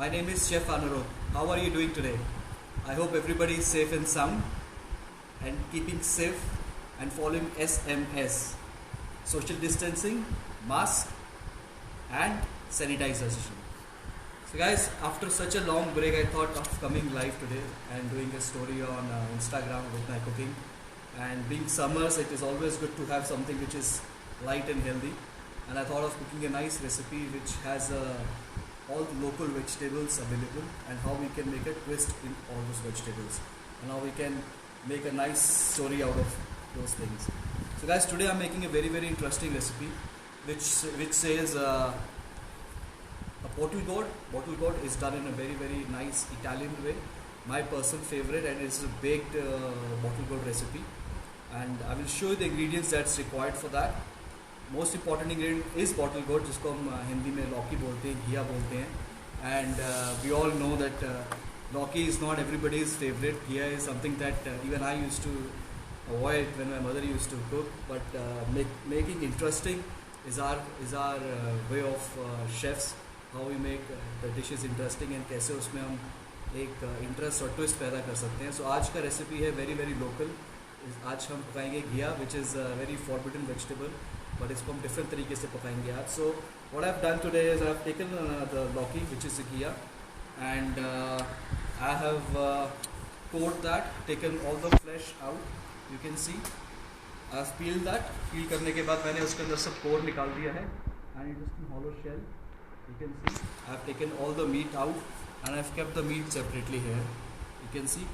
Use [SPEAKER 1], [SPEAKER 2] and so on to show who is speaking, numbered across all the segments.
[SPEAKER 1] My name is Chef Anurodh. How are you doing today? I hope everybody is safe and sound and keeping safe and following SMS, social distancing, mask and sanitization. So guys, after such a long break, I thought of coming live today and doing a story on Instagram with my cooking. And being summers, it is always good to have something which is light and healthy. And I thought of cooking a nice recipe which has all the local vegetables available and how we can make a twist in all those vegetables and how we can make a nice story out of those things. So guys, today I'm making a very interesting recipe which says a bottle gourd. Bottle gourd is done in a very nice Italian way. My personal favorite, and it's a baked bottle gourd recipe. And I will show you the ingredients that's required for that. Most important ingredient is bottle gourd, जिसको हम हिंदी में लौकी बोलते हैं, घिया बोलते हैं. And we all know that lauki is not everybody's favourite. Ghiya is something that even I use to avoid when my mother used to cook, but making interesting is our way of chefs, how we make the dishes interesting and कैसे उसमें हम एक interest और twist पैदा कर सकते हैं. सो आज का रेसिपी है वेरी लोकल. आज हम पकाएंगे घिया, which is very forbidden vegetable, but इसको हम डिफरेंट तरीके से पकाएंगे आज. So what I have done today is I have taken the लौकी विच इज़ घिया and I have cored that, taken all the flesh out. You can see I have peeled that. Peel करने के बाद मैंने उसके अंदर सब core निकाल दिया है and it is in hollow shell. You can see I have taken all the meat out and I have kept the meat separately here. You can see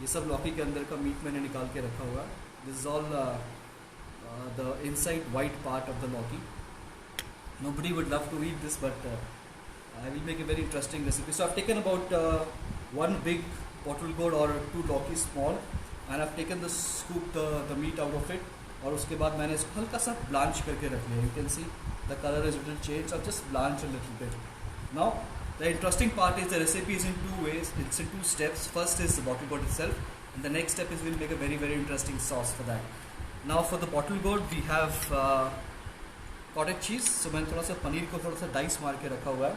[SPEAKER 1] ये सब लौकी के अंदर का मीट मैंने निकाल के रखा हुआ. This is all the inside white part of the lौकी. Nobody would love to eat this, but I will make a very interesting recipe. So I have taken about one big bottle gourd or two लौकी small, and I have taken scooped the meat out of it. और उसके बाद मैंने इसको हल्का सा blanch करके रख लिया. You can see the color is a little changed. I've just blanched a little bit. Now the interesting part is the recipe is in two ways. It's in two steps. First is the bottle gourd itself, and the next step is we'll make a very interesting sauce for that. Now for the bottle gourd we have cottage cheese. So मैंने थोड़ा सा पनीर को थोड़ा सा dice मार के रखा हुआ है.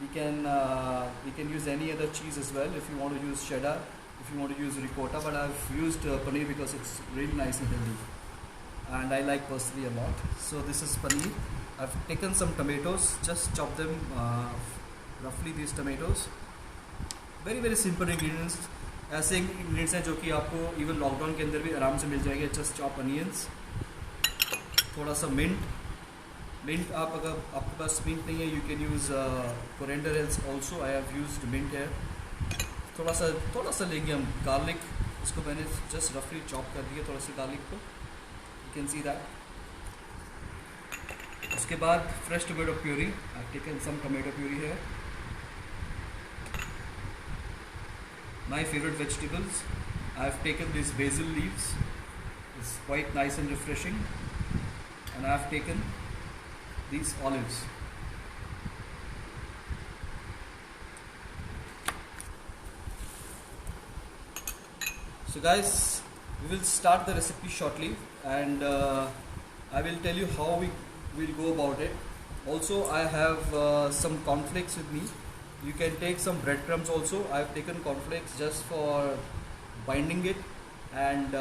[SPEAKER 1] We can use any other cheese as well if you want to use cheddar, if you want to use ricotta, but I've used paneer because it's really nice and healthy and I like personally a lot. So this is paneer. I've taken some tomatoes, just chop them roughly, these tomatoes. Very simple ingredients. ऐसे ingredients हैं जो कि आपको even lockdown के अंदर भी आराम से मिल जाएंगे. just chop onions, थोड़ा सा mint आप अगर आपके पास mint नहीं है, you can use coriander also. I have used mint here. थोड़ा सा लेंगे हम गार्लिक. इसको मैंने जस्ट रफली चॉप कर दिया थोड़ा सा गार्लिक को. You can see that. उसके बाद fresh tomato puree. I've taken some tomato puree here. My favorite vegetables. I've taken these basil leaves. It's quite nice and refreshing. And I've taken these olives. So guys, we will start the recipe shortly, and I will tell you how we will go about it. Also I have some cornflakes with me. You can take some breadcrumbs also. I have taken cornflakes just for binding it and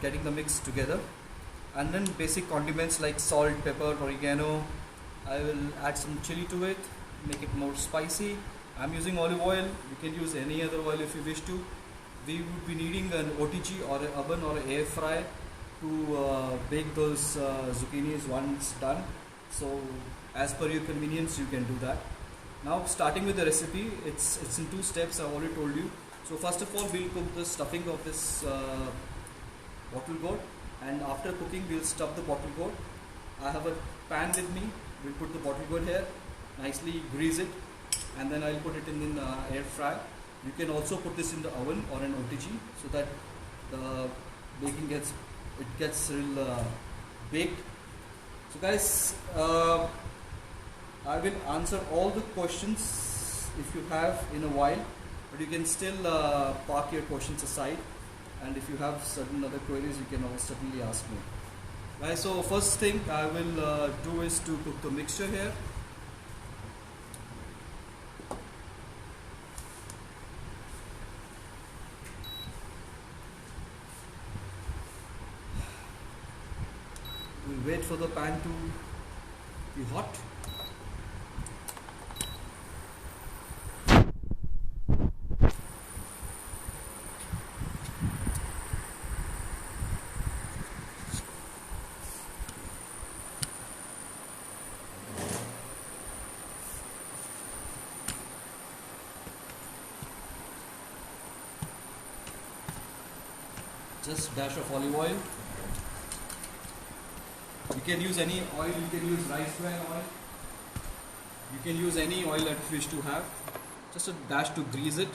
[SPEAKER 1] getting the mix together. And then basic condiments like salt, pepper, oregano. I will add some chili to it, make it more spicy. I'm using olive oil. You can use any other oil if you wish to. We would be needing an OTG or an oven or an air fryer to bake those zucchinis once done. So as per your convenience you can do that. Now starting with the recipe, it's in two steps. I already told you. So first of all we'll cook the stuffing of this bottle gourd, and after cooking we'll stuff the bottle gourd. I have a pan with me. We'll put the bottle gourd here, nicely grease it, and then I'll put it in the air fryer. You can also put this in the oven or an OTG so that the baking gets real baked. So guys, I will answer all the questions if you have in a while, but you can still park your questions aside, and if you have certain other queries you can always certainly ask me. Right, so first thing I will do is to cook the mixture here. wait for the pan to be hot. Just dash of olive oil. You can use any oil, you can use rice bran oil. You can use any oil that you wish to have. Just a dash to grease it.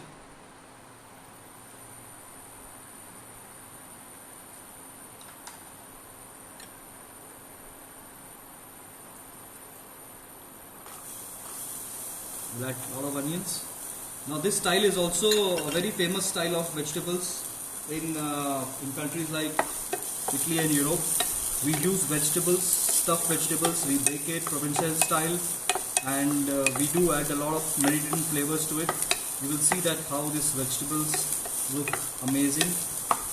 [SPEAKER 1] We'll add a lot of onions. Now this style is also a very famous style of vegetables in countries like Italy and Europe. We use vegetables, stuffed vegetables, we bake it provincial style, and we do add a lot of Mediterranean flavors to it. You will see that how these vegetables look amazing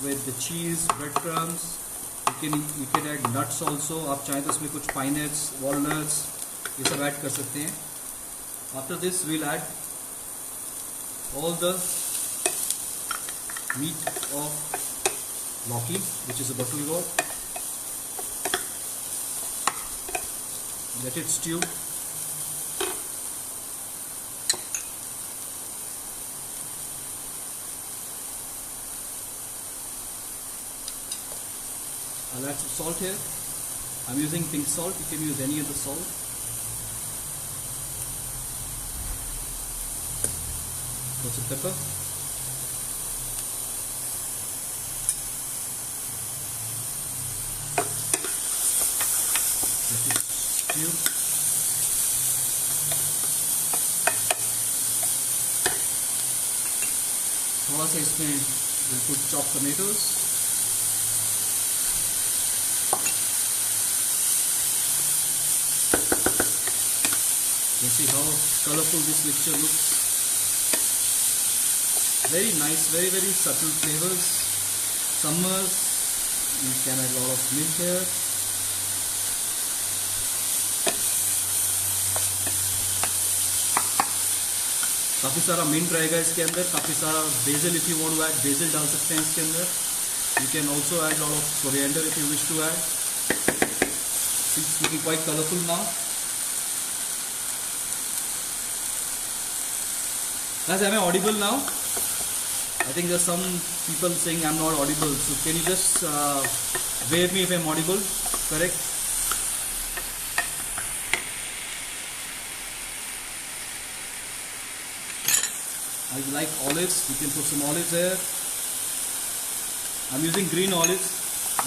[SPEAKER 1] with the cheese, breadcrumbs. You can add nuts also. आप चाहें तो इसमें कुछ pine nuts, walnuts ये सब add कर सकते हैं. After this we'll add all the meat of Loki, which is a bottle gourd. Let it stew. I'll add some salt here. I'm using pink salt. You can use any other salt. Lots of pepper. थोड़ा सा इसमें बिल्कुल chop tomatoes, you see how colorful this mixture looks. Very nice, very very subtle flavors. Summers, you can add a lot of milk here. काफ़ी सारा mint रहेगा इसके अंदर, काफ़ी सारा basil, if you want to add basil डाल सकते हैं इसके अंदर. You can also add lot of coriander if you wish to add. It's looking quite colourful now. Guys, am I audible now? I think there's some people saying I'm not audible. So can you just wave me if I'm audible? Correct? I like olives. You can put some olives there. I'm using green olives.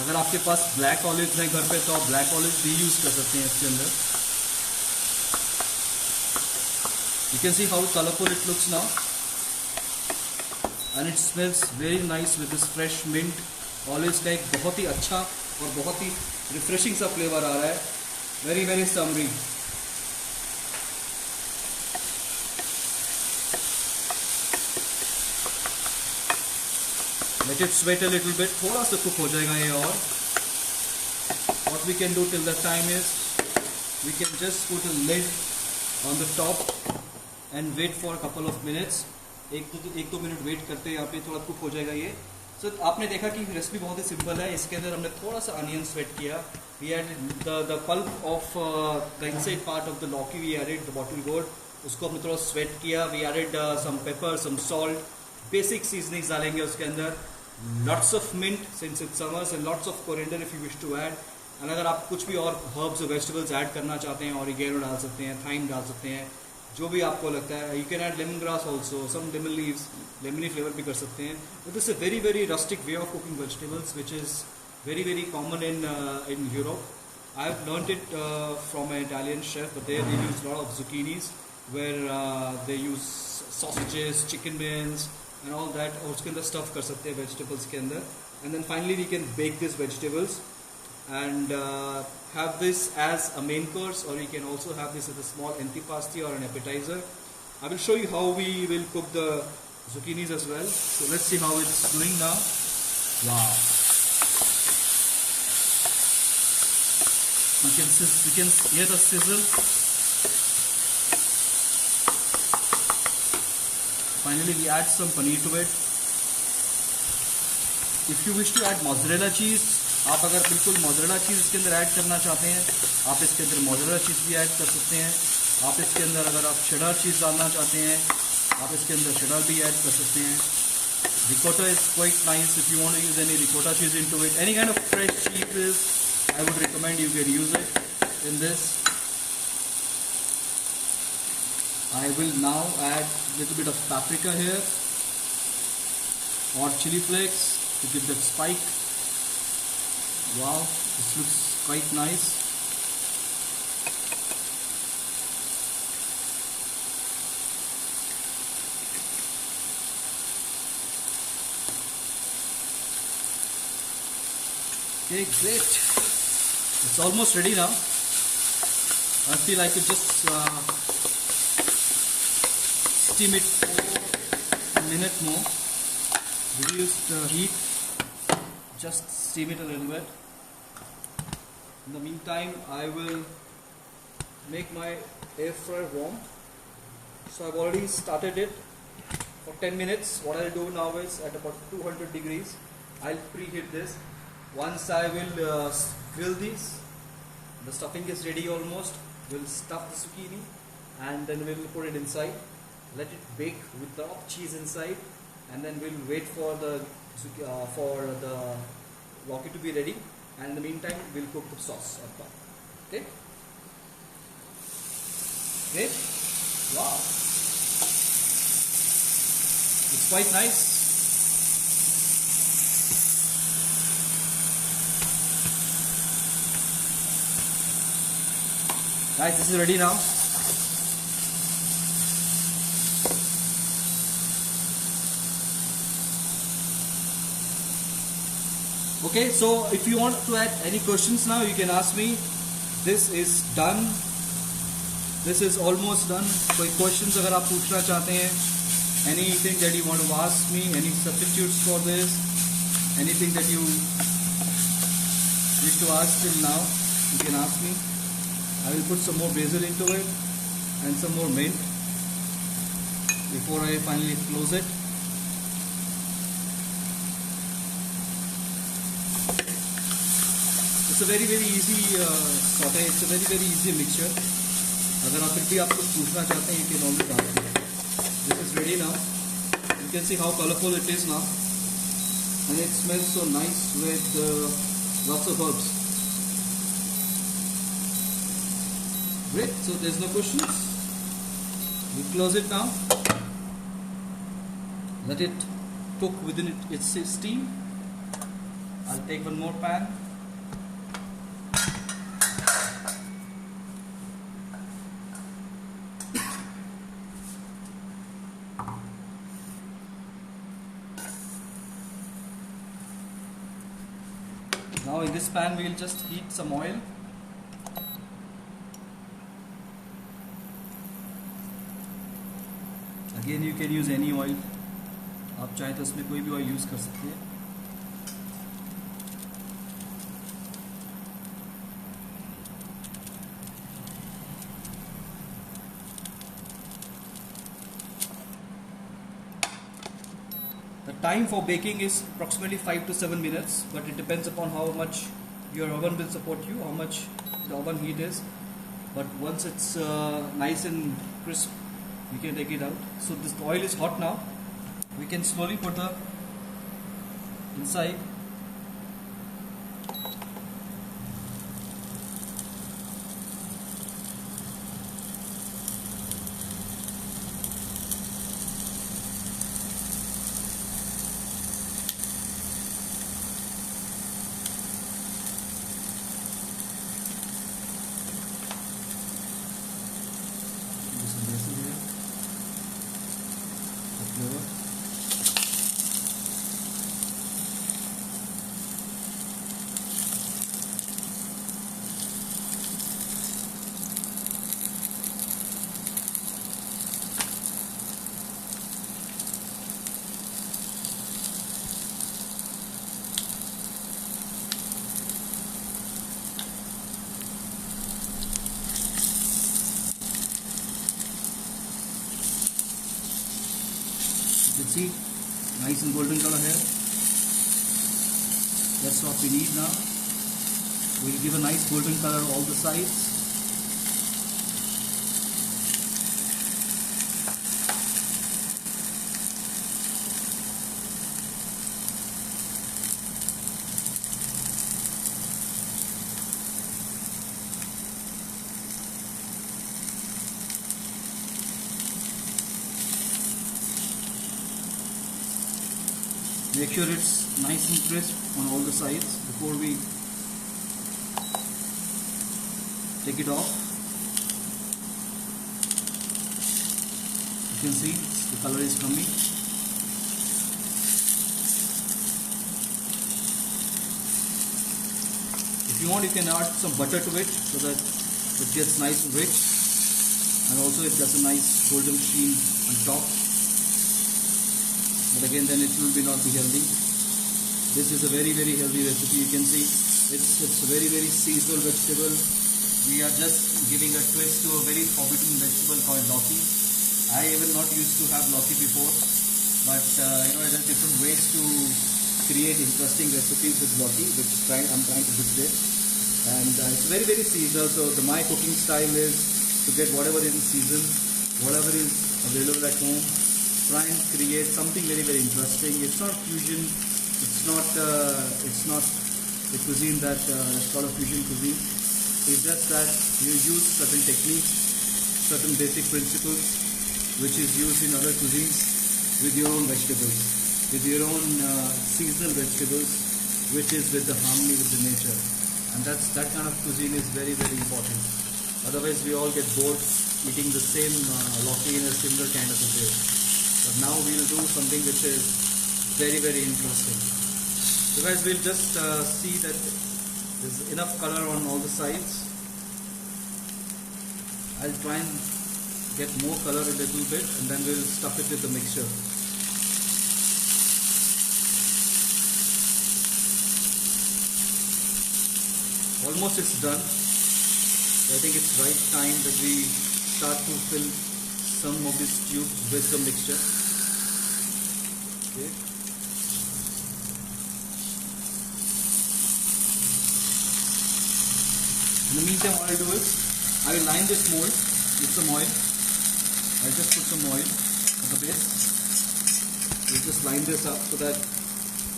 [SPEAKER 1] अगर आपके पास black olives हैं घर पे तो आप black olives भी use कर सकते हैं इसके अंदर. You can see how colorful it looks now, and it smells very nice with this fresh mint. Olives का एक बहुत ही अच्छा और बहुत ही refreshing सा flavor आ रहा है. Very very summery. Let it sweat a little bit. थोड़ा सा cook हो जाएगा ये और. What we can do till that time is we can just put a lid on the top and wait for a couple of minutes. एक दो minute wait करते हैं, यहाँ पे थोड़ा कुक हो जाएगा ये. So आपने देखा कि रेसिपी बहुत ही सिंपल है. इसके अंदर हमने थोड़ा सा अनियन स्वेट किया. We added the pulp of the inside part of the Loki. We added the bottle gourd. उसको हमने थोड़ा स्वेट किया. We added some pepper, some salt, basic seasonings डालेंगे उसके अंदर. Lots of mint since it's summers and lots of coriander if you wish to add. And अगर आप कुछ भी और herbs और vegetables ऐड करना चाहते हैं, oregano डाल सकते हैं, thyme डाल सकते हैं, जो भी आपको लगता है. You can add lemongrass also, some lemon leaves, lemony flavor भी कर सकते हैं. But this is a very very rustic way of cooking vegetables, which is very very common in Europe. I've learned it from an Italian chef, but there they use a lot of zucchinis, where they use sausages, chicken wings, and all that. और उसके अंदर stuff कर सकते हैं vegetables के अंदर. And then finally we can bake these vegetables and have this as a main course, or you can also have this as a small antipasti or an appetizer. I will show you how we will cook the zucchinis as well. So let's see how it's doing now. Wow. You can hear the sizzle. Finally, we add some paneer to it. If you wish to add mozzarella cheese, आप अगर बिल्कुल mozzarella cheese इसके अंदर add करना चाहते हैं, आप इसके अंदर मोज़रेला चीज़ भी ऐड कर सकते हैं. आप इसके अंदर अगर आप शेडर चीज़ डालना चाहते हैं, आप इसके अंदर शेडर भी ऐड कर सकते हैं. Ricotta is quite nice if you want to use any ricotta cheese into it. Any kind of fresh cheese, I would recommend you can use it in this. I will now add a little bit of paprika here or chili flakes to give that spike. Wow, this looks quite nice. Okay, great. It's almost ready now. I feel I could just steam it for a minute more. Reduce the heat. Just steam it a little bit. In the meantime, I will make my air fryer warm. So I've already started it for 10 minutes. What I'll do now is at about 200 degrees, I'll preheat this. Once I will grill these, the stuffing is ready almost. We'll stuff the zucchini and then we'll put it inside. Let it bake with the cheese inside, and then we'll wait for the Rocky to be ready. And in the meantime, we'll cook the sauce on top. Okay? Great. Wow. It's quite nice. Guys, this is ready now. Okay, so if you want to add any questions now, you can ask me. This is done. This is almost done. कोई questions अगर आप पूछना चाहते हैं, anything that you want to ask me, any substitutes for this, anything that you wish to ask till now, you can ask me. I will put some more basil into it and some more mint before I finally close it. It's a very easy saute. It's a very easy mixture. अगर आप फिर भी आप कुछ पूछना चाहते हैं, you can always ask me. This is ready now. You can see how colorful it is now, and it smells so nice with lots of herbs. Great. So there's no questions. We close it now. Let it cook within its steam. I'll take one more pan. Now in this pan we will just heat some oil. Again you can use any oil. आप चाहे तो इसमें कोई भी oil use कर सकते हैं. The time for baking is approximately 5 to 7 minutes, but it depends upon how much your oven will support you, how much the oven heat is. But once it's nice and crisp, you can take it out. So this oil is hot now. We can slowly put the inside. Let's see, nice and golden color here. That's what we need now. We'll give a nice golden color all the sides. Make sure it's nice and crisp on all the sides before we take it off. You can see the color is coming. If you want, you can add some butter to it so that it gets nice and rich, and also it gets a nice golden sheen on top. But again, then it will not be healthy. This is a very healthy recipe. You can see it's a very seasonal vegetable. We are just giving a twist to a very forbidden vegetable called lauki. I even not used to have lauki before, but there are different ways to create interesting recipes with lauki, which I'm trying to do today. And it's very seasonal. So my cooking style is to get whatever is in season, whatever is available at home. Try and create something very interesting. It's not fusion. It's not the cuisine that's called a fusion cuisine. It's just that you use certain techniques, certain basic principles, which is used in other cuisines with your own vegetables, with your own seasonal vegetables, which is with the harmony with the nature. And that kind of cuisine is very important. Otherwise, we all get bored eating the same lauki in a similar kind of a way. But now we'll do something which is very interesting. So guys, we'll just see that there's enough color on all the sides. I'll try and get more color a little bit, and then we'll stuff it with the mixture. Almost it's done. So I think it's right time that we start to fill some of these tubes with the mixture. Okay. In the meantime, what I'll do is I will line this mold with some oil. I'll just put some oil at the base. We'll just line this up so that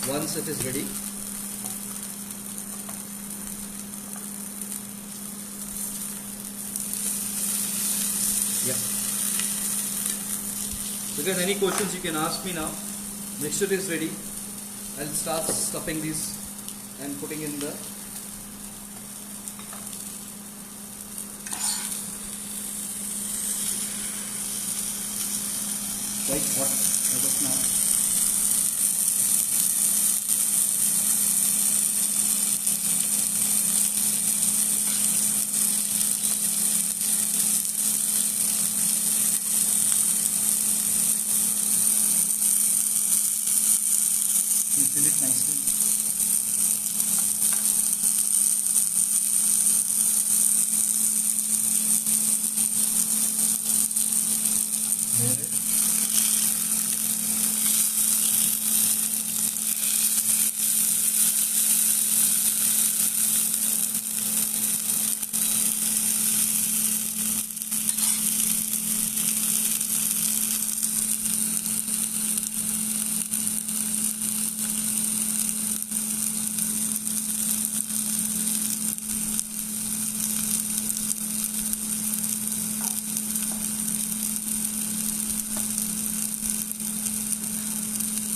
[SPEAKER 1] once it is ready, So guys, any questions you can ask me now. Mixture is ready. I'll start stuffing these and putting in the quite hot as of now. Fill it nicely. There.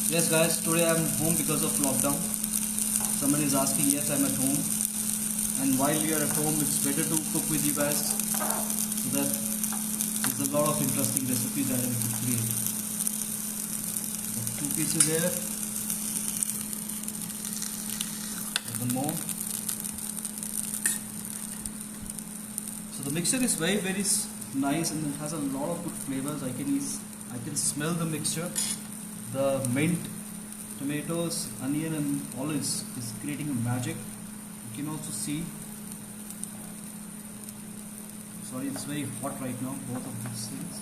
[SPEAKER 1] Yes guys, today I am home because of lockdown. Somebody is asking, yes, I am at home. And while you are at home, it's better to cook with you guys so that there's a lot of interesting recipes that I could create. So 2 pieces here. One more. So the mixture is very nice and it has a lot of good flavors. I can smell the mixture. The mint, tomatoes, onion and olives is creating a magic. You can also see, sorry, it's very hot right now, both of these things.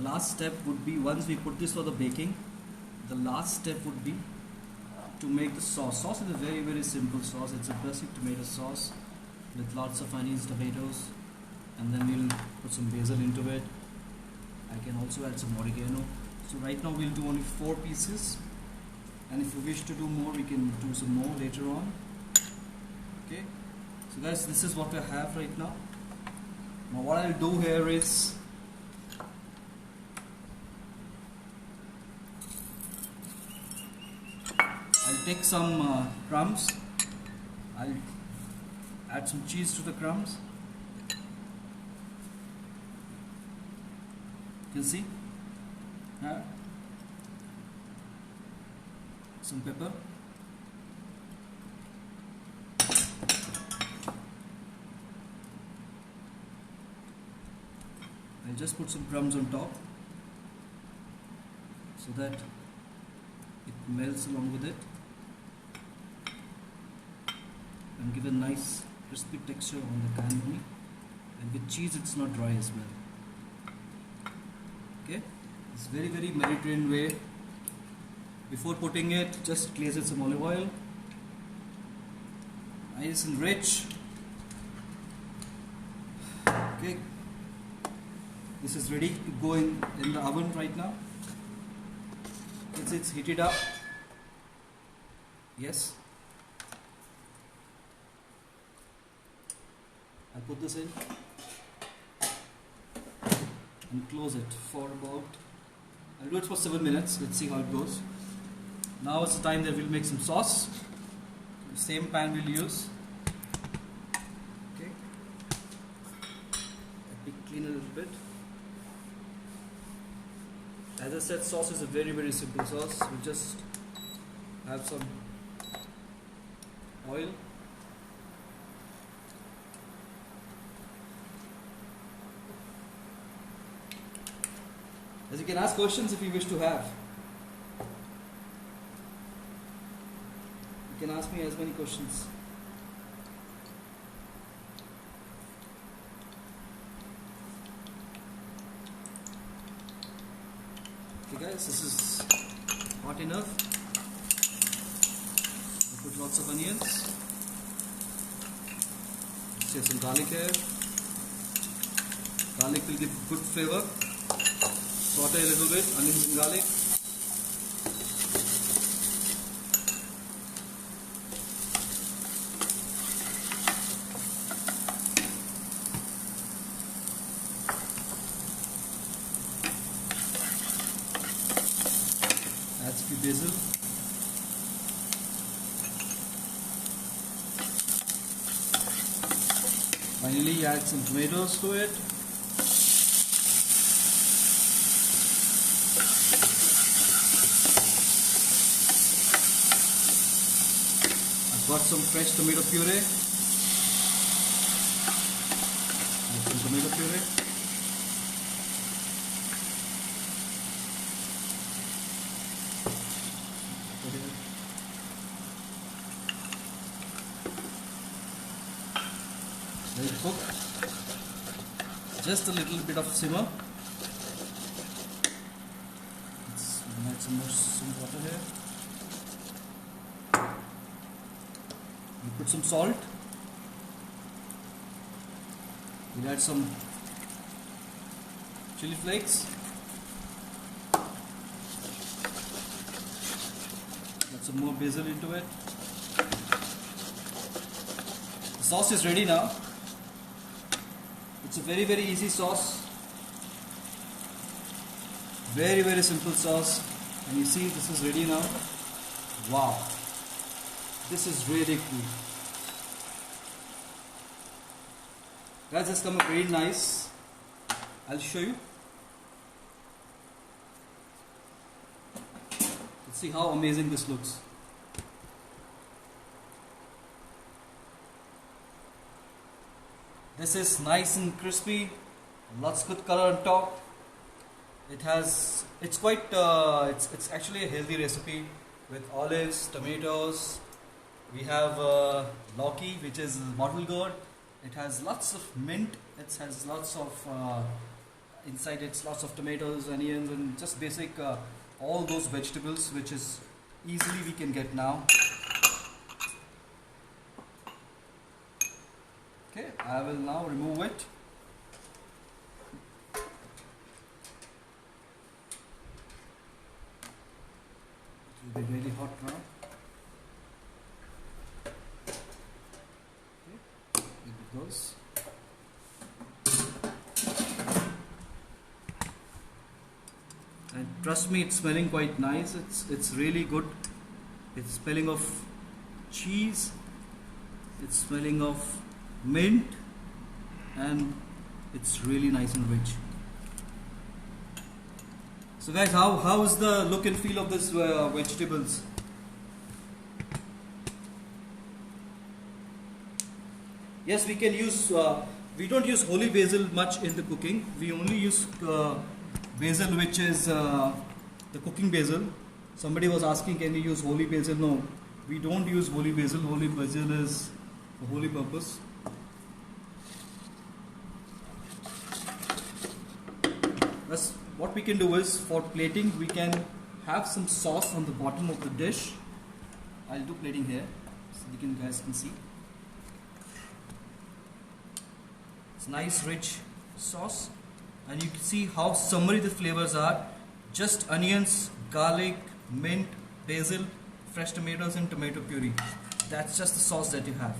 [SPEAKER 1] last step would be, once we put this for the baking, the last step would be to make the sauce. Sauce is a very, very simple sauce. It's a basic tomato sauce with lots of onions, tomatoes, and then we'll put some basil into it. I can also add some oregano. So right now we'll do only 4 pieces, and if you wish to do more, we can do some more later on. Okay, so guys, this is what I have right now. Now what I'll do here is, I'll take some crumbs, I'll add some cheese to the crumbs. You can see, some pepper, I'll just put some crumbs on top so that it melts along with it and give a nice crispy texture on the candy. And with cheese it's not dry as well. Okay, it's very, very Mediterranean way. Before putting it, just glaze it some olive oil, nice and rich. Okay, this is ready to go in the oven right now. It's heated up. Yes, I'll put this in and close it for about, I'll do it for 7 minutes. Let's see how it goes. Now it's the time that we'll make some sauce. The same pan we'll use. Okay, let me clean a little bit. As I said, sauce is a very, very simple sauce. We'll just have some oil. As you can ask questions if you wish to have. You can ask me as many questions. Okay guys, this is hot enough. We'll put lots of onions. Let's have some garlic here. Garlic will give good flavor. Saute a little bit, onions and garlic. Add a few basil. Finally, add some tomatoes to it. Got some fresh tomato puree. Add some tomato puree. Let it cook. Just a little bit of simmer. Let's add some water here. Put some salt. We'll add some chili flakes. Add some more basil into it. The sauce is ready now. It's a very, very easy sauce. Very, very simple sauce. And you see, this is ready now. Wow. This is really cool. Guys, this comes very nice. I'll show you. Let's see how amazing this looks. This is nice and crispy. Lots of good color on top. It's quite, it's actually a healthy recipe with olives, tomatoes. We have lauki, which is bottle gourd. It has lots of mint. It has lots of inside it's lots of tomatoes, onions, and just basic all those vegetables which is easily we can get now. Okay, I will now remove it. It will be really hot now. Okay, here it goes. And trust me, it's smelling quite nice. It's really good. It's smelling of cheese. It's smelling of mint, and it's really nice and rich. So guys, how is the look and feel of this vegetables? Yes, we can use. We don't use holy basil much in the cooking. We only use basil, which is the cooking basil. Somebody was asking, can you use holy basil? No, we don't use holy basil. Holy basil is for holy purpose. Thus, what we can do is, for plating, we can have some sauce on the bottom of the dish. I'll do plating here, so you guys can see. It's nice, rich sauce, and you can see how summery the flavors are. Just onions, garlic, mint, basil, fresh tomatoes, and tomato puree. That's just the sauce that you have.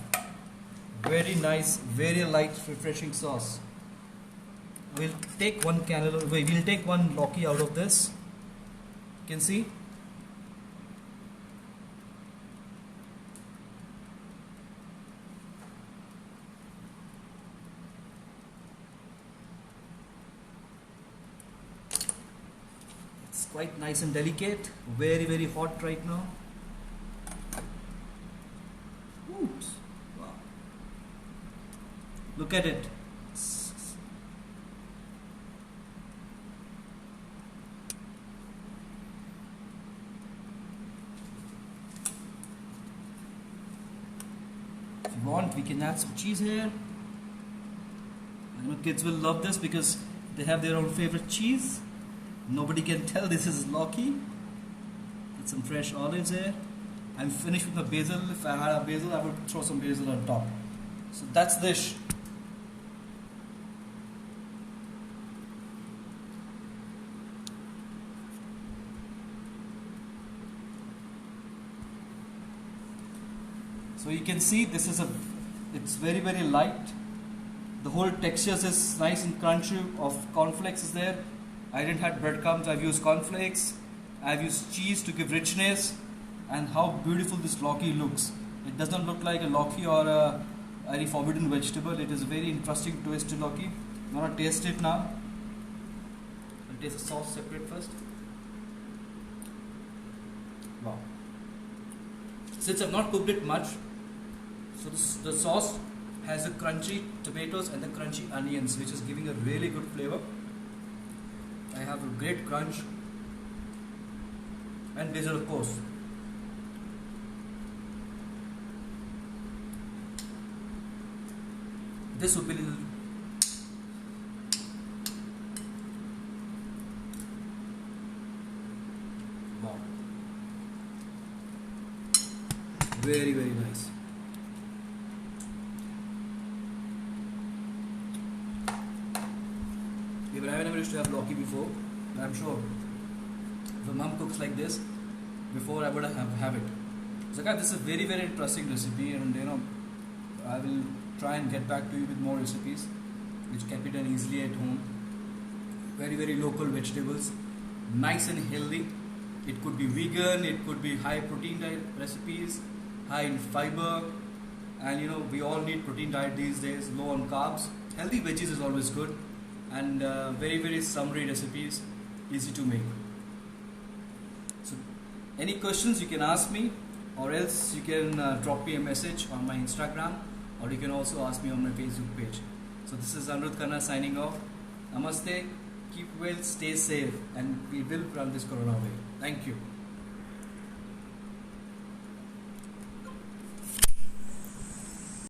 [SPEAKER 1] Very nice, very light, refreshing sauce. We'll take one cantaloupe. We'll take one lauki out of this. You can see. It's quite nice and delicate. Very, very hot right now. Oops. Wow. Look at it. If you want, we can add some cheese here. I know kids will love this because they have their own favorite cheese. Nobody can tell this is lauki. Get some fresh olives here. I'm finished with the basil. If I had a basil, I would throw some basil on top. So that's the dish. So you can see this is it's very, very light. The whole texture is nice and crunchy. Of cornflakes is there. I didn't have breadcrumbs. I've used cornflakes. I've used cheese to give richness. And how beautiful this lauki looks. It doesn't look like a lauki or a any forbidden vegetable. It is a very interesting twist to lauki. I'm gonna taste it now. I'll taste the sauce separate first. Wow. Since I've not cooked it much, so the sauce has the crunchy tomatoes and the crunchy onions, which is giving a really good flavor. I have a great crunch, and basil, of course. This would be little. Wow. Very, very nice. Even I never used to have lauki before, but I'm sure if a mom cooks like this, before I would have it. So guys, this is a very, very interesting recipe, and I will try and get back to you with more recipes which can be done easily at home. Very, very local vegetables, nice and healthy. It could be vegan, it could be high protein diet recipes, high in fiber, and we all need protein diet these days, low on carbs. Healthy veggies is always good, and very, very summery recipes, easy to make. So any questions you can ask me, or else you can drop me a message on my Instagram, or you can also ask me on my Facebook page. So this is Anirudh Khanna signing off. Namaste, keep well, stay safe, and we will run this corona away. Thank you.